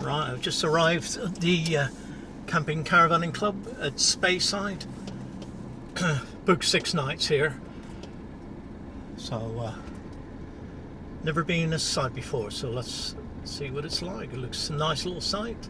Right, I've just arrived at the camping caravanning club at Speyside. Booked 6 nights here, so never been this site before. So let's see what it's like. It looks a nice little site.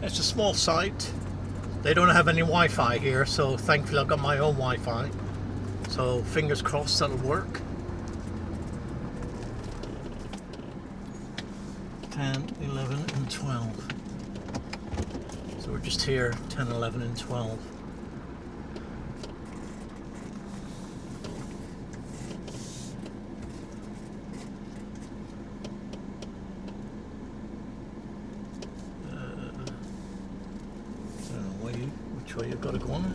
It's a small site. They don't have any Wi-Fi here, so thankfully I've got my own Wi-Fi. So fingers crossed that'll work. 10, 11 and 12. So we're just here 10, 11 and 12. Which way you've got to go on it.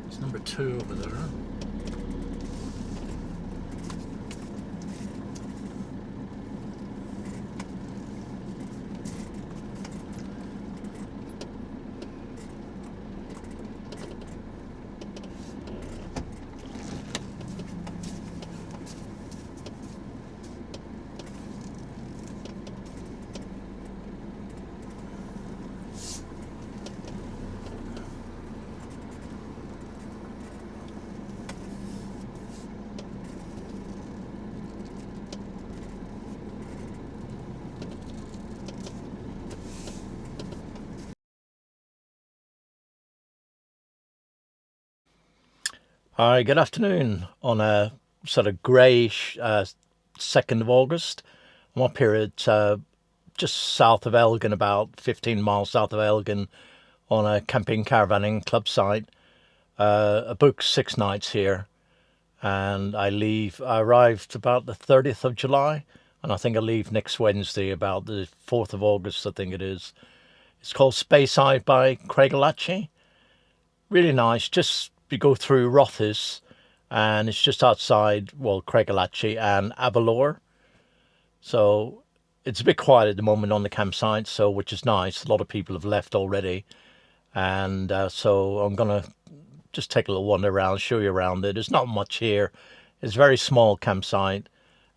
It's number 2 over there. Hi, good afternoon. On a sort of greyish 2nd of August, I'm up here at just south of Elgin, about 15 miles south of Elgin, on a camping caravanning club site. I booked 6 nights here, and I arrived about the 30th of July, and I think I leave next Wednesday, about the 4th of August, I think it is. It's called Speyside by Craigellachie. Really nice. Just you go through Rothes, and it's just outside, well, Craigellachie and Avalor. So it's a bit quiet at the moment on the campsite, so which is nice. A lot of people have left already, and so I'm gonna just take a little wander around, show you around it. There's not much here. It's a very small campsite.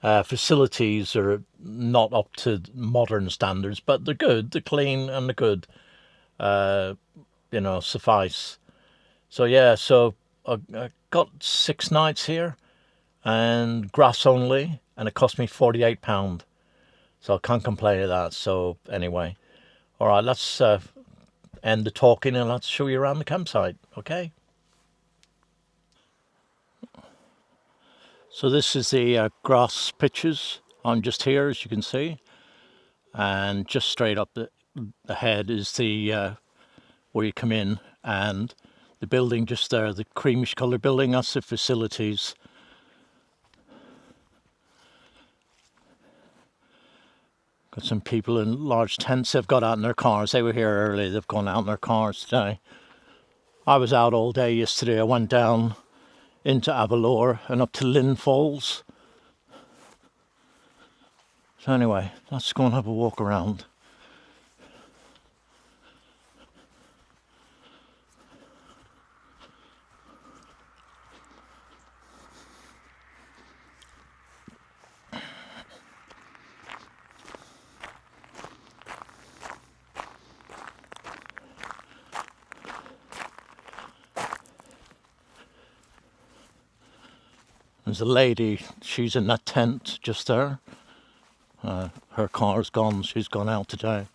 Facilities are not up to modern standards, but they're good. They're clean and they're good. Suffice. So yeah, so I got 6 nights here, and grass only, and it cost me £48. So I can't complain of that. So anyway, all right, let's end the talking and let's show you around the campsite, okay? So this is the grass pitches. I'm just here, as you can see, and just straight up ahead is the where you come in, and the building just there, the creamish colour building, that's the facilities. Got some people in large tents. They've got out in their cars. They were here early. They've gone out in their cars today. I was out all day yesterday. I went down into Avalor and up to Lynn Falls. So anyway, let's go and have a walk around. There's a lady, she's in that tent just there. Her car's gone, she's gone out today.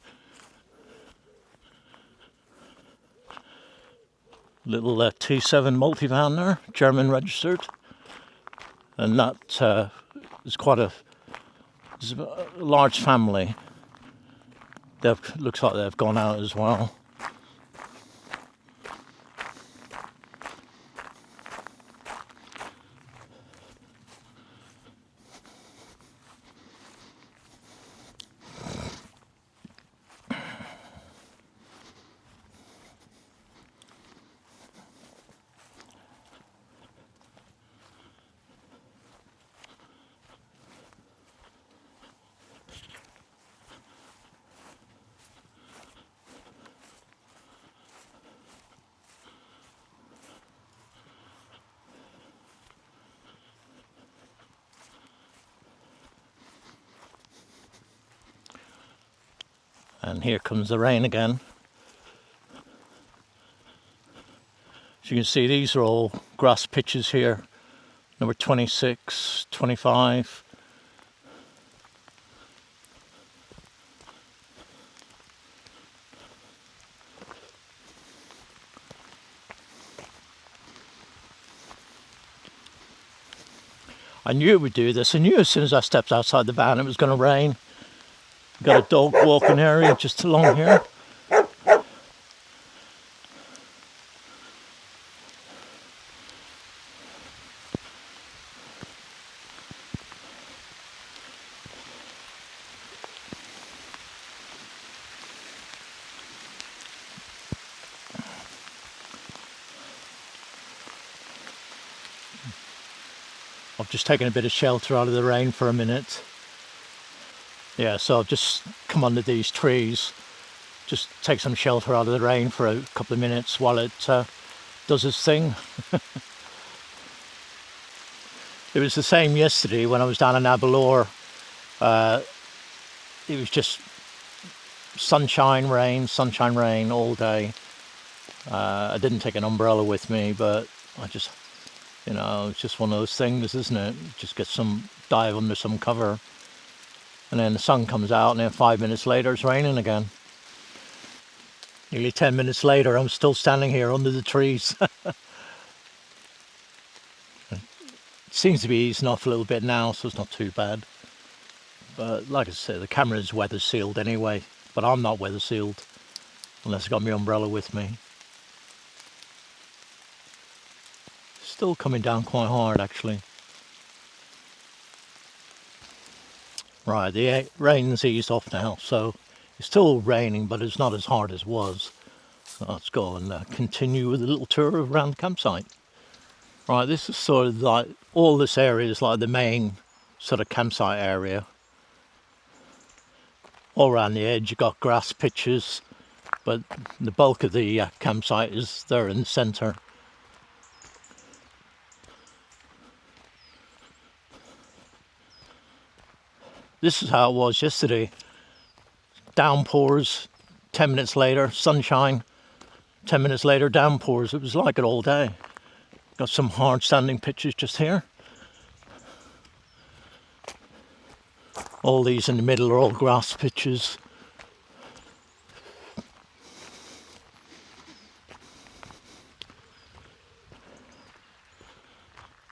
Little T7 multivan there, German registered. And that is quite a large family. Looks like they've gone out as well. And here comes the rain again. As you can see, these are all grass pitches here. Number 26, 25. I knew it would do this. I knew as soon as I stepped outside the van it was going to rain. Got a dog walking area just along here. I've just taken a bit of shelter out of the rain for a minute. Yeah, so I've just come under these trees, just take some shelter out of the rain for a couple of minutes while it does its thing. It was the same yesterday when I was down in Aberlour. It was just sunshine, rain all day. I didn't take an umbrella with me, but I just, you know, it's just one of those things, isn't it? Just get some, dive under some cover. And then the sun comes out, and then 5 minutes later it's raining again. Nearly 10 minutes later I'm still standing here under the trees. It seems to be easing off a little bit now, so it's not too bad. But like I said, the camera is weather sealed anyway, but I'm not weather sealed unless I've got my umbrella with me. Still coming down quite hard actually. Right, the rain's eased off now, so it's still raining, but it's not as hard as it was. So let's go and continue with a little tour around the campsite. Right, this is sort of like, all this area is like the main sort of campsite area. All around the edge you've got grass pitches, but the bulk of the campsite is there in the centre. This is how it was yesterday. Downpours, 10 minutes later, sunshine, 10 minutes later, downpours. It was like it all day. Got some hard standing pitches just here. All these in the middle are all grass pitches.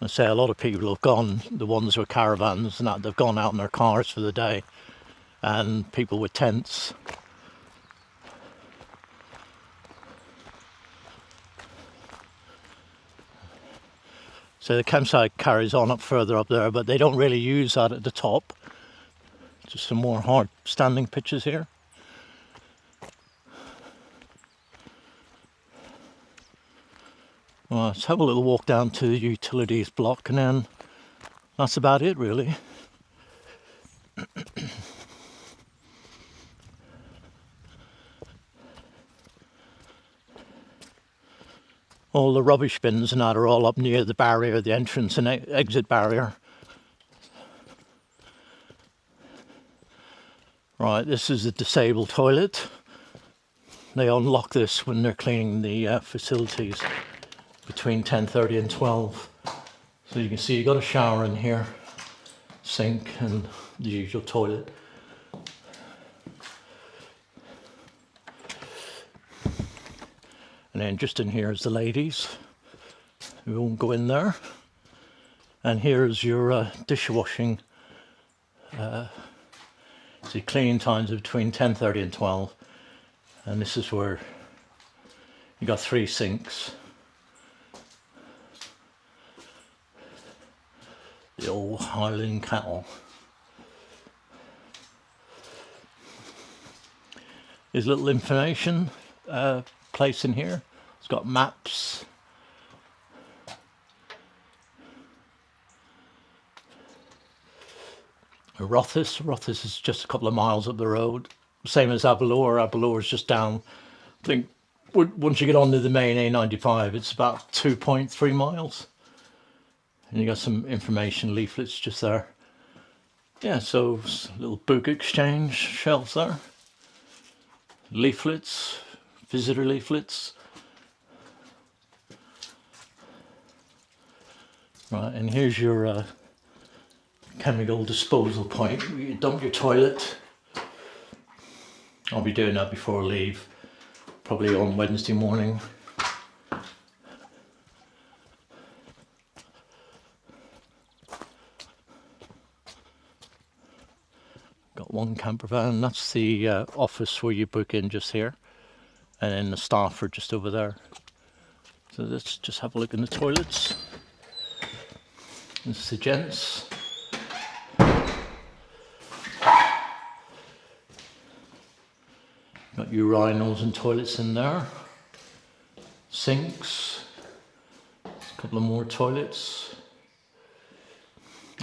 I say a lot of people have gone, the ones with caravans and that, they've gone out in their cars for the day, and people with tents. So the campsite carries on up further up there, but they don't really use that at the top. Just some more hard standing pitches here. Well, let's have a little walk down to the utilities block, and then that's about it really. All the rubbish bins and that are all up near the barrier, the entrance and exit barrier. Right, this is the disabled toilet. They unlock this when they're cleaning the facilities between 10:30 and 12. So you can see you've got a shower in here, sink and the usual toilet. And then just in here is the ladies. We won't go in there. And here's your dishwashing. See, cleaning times are between 10:30 and 12. And this is where you got 3 sinks. The old Highland cattle. There's a little information place in here. It's got maps. Rothes is just a couple of miles up the road. Same as Aberlour. Aberlour is just down. I think once you get onto the main A95, it's about 2.3 miles. And you got some information leaflets just there. Yeah, so a little book exchange shelves there. leaflets, visitor leaflets. Right, and here's your chemical disposal point where you dump your toilet. I'll be doing that before I leave, probably on Wednesday morning. Got one camper van, that's the office where you book in, just here, and then the staff are just over there. So let's just have a look in the toilets. This is the gents. Got urinals and toilets in there. Sinks. A couple of more toilets.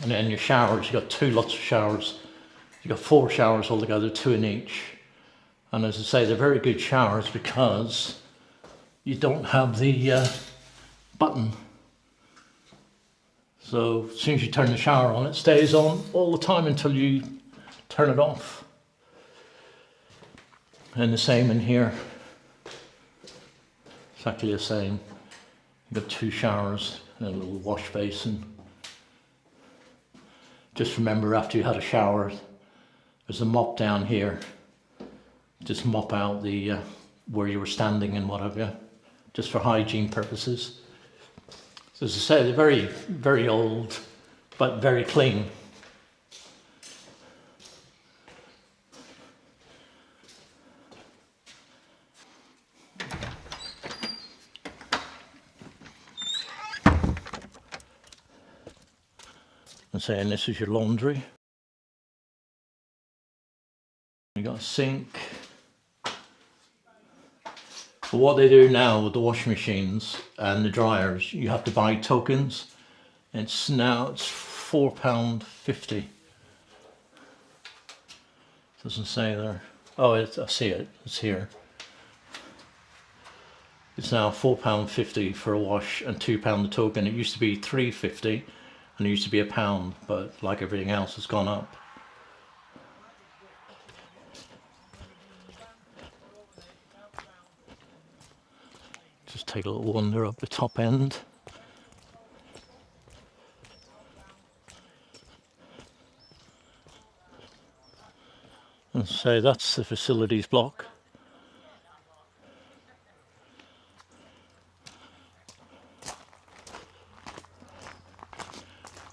And then your showers, you've got two lots of showers. You've got 4 showers altogether, 2 in each. And as I say, they're very good showers because you don't have the button. So as soon as you turn the shower on, it stays on all the time until you turn it off. And the same in here. Exactly the same. You've got 2 showers and a little wash basin. Just remember, after you had a shower, there's a mop down here. Just mop out the where you were standing and whatever, just for hygiene purposes. So as I say, they're very, very old, but very clean. And saying this is your laundry. You got a sink. But what they do now with the washing machines and the dryers, you have to buy tokens. It's £4.50. Doesn't say there. Oh, I see it. It's here. It's now £4.50 for a wash and £2 a token. It used to be £3.50 and it used to be £1, but like everything else, it's gone up. Just take a little wander up the top end. And so that's the facilities block.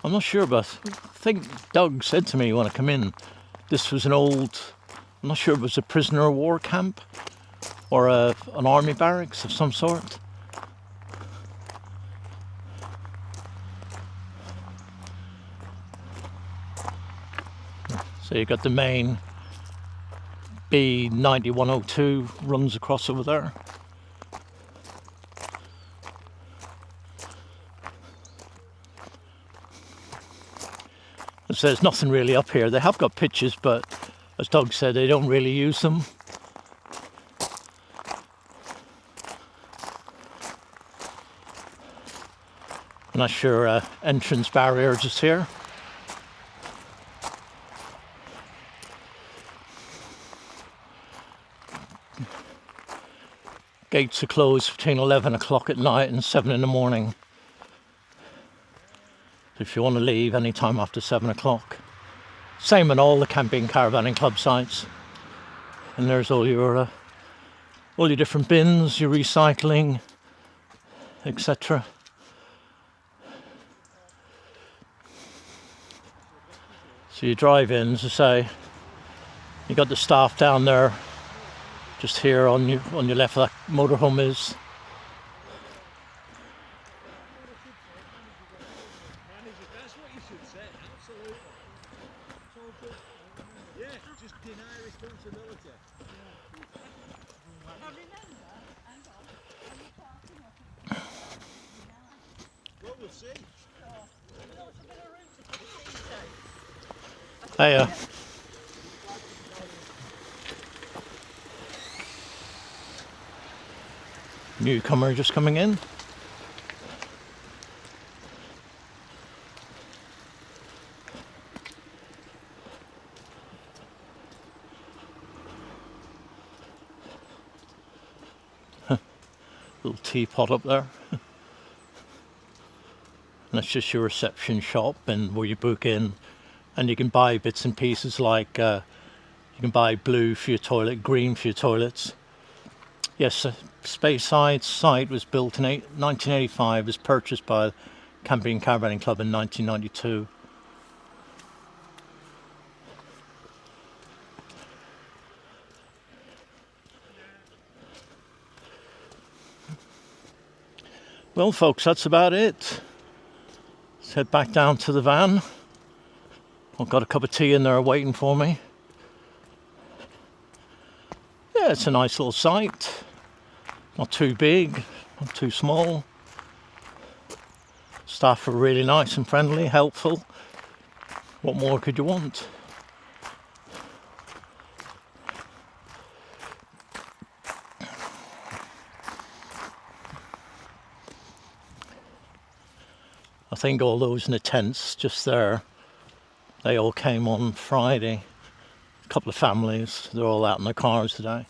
I'm not sure, but I think Doug said to me when I come in, this was an old, I'm not sure if it was a prisoner of war camp or an army barracks of some sort. So you've got the main B9102 runs across over there. So there's nothing really up here. They have got pitches, but as Doug said, they don't really use them. I'm not sure entrance barrier just here. Gates are closed between 11 o'clock at night and 7 in the morning. If you want to leave any time after 7 o'clock. Same on all the camping caravanning club sites. And there's all your different bins, your recycling, etc. So you drive in, as I say, you got the staff down there, just here on your left. That motorhome is. Hiya. Newcomer just coming in. Little teapot up there. And that's just your reception shop and where you book in. And you can buy bits and pieces like you can buy blue for your toilet, green for your toilets. Yes, Speyside site was built in 1985, was purchased by Camping and Caravanning Club in 1992. Well folks, that's about it. Let's head back down to the van. I've got a cup of tea in there waiting for me. Yeah, it's a nice little site. Not too big, not too small. Staff are really nice and friendly, helpful. What more could you want? I think all those in the tents just there, they all came on Friday. A couple of families, they're all out in their cars today.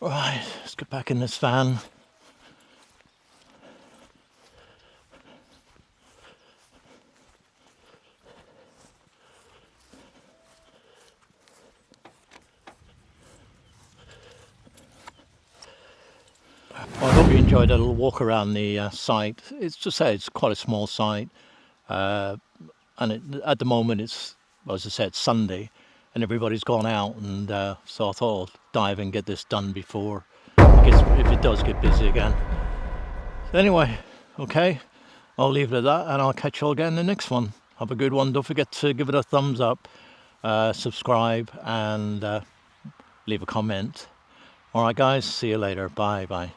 Right, let's get back in this van. Well, I hope you enjoyed a little walk around the site. It's just it's quite a small site, and at the moment it's, well, as I said, Sunday, and everybody's gone out, and so I thought I'll dive and get this done before if it does get busy again. So anyway, okay, I'll leave it at that, and I'll catch you all again in the next one. Have a good one. Don't forget to give it a thumbs up, subscribe, and leave a comment. All right, guys. See you later. Bye.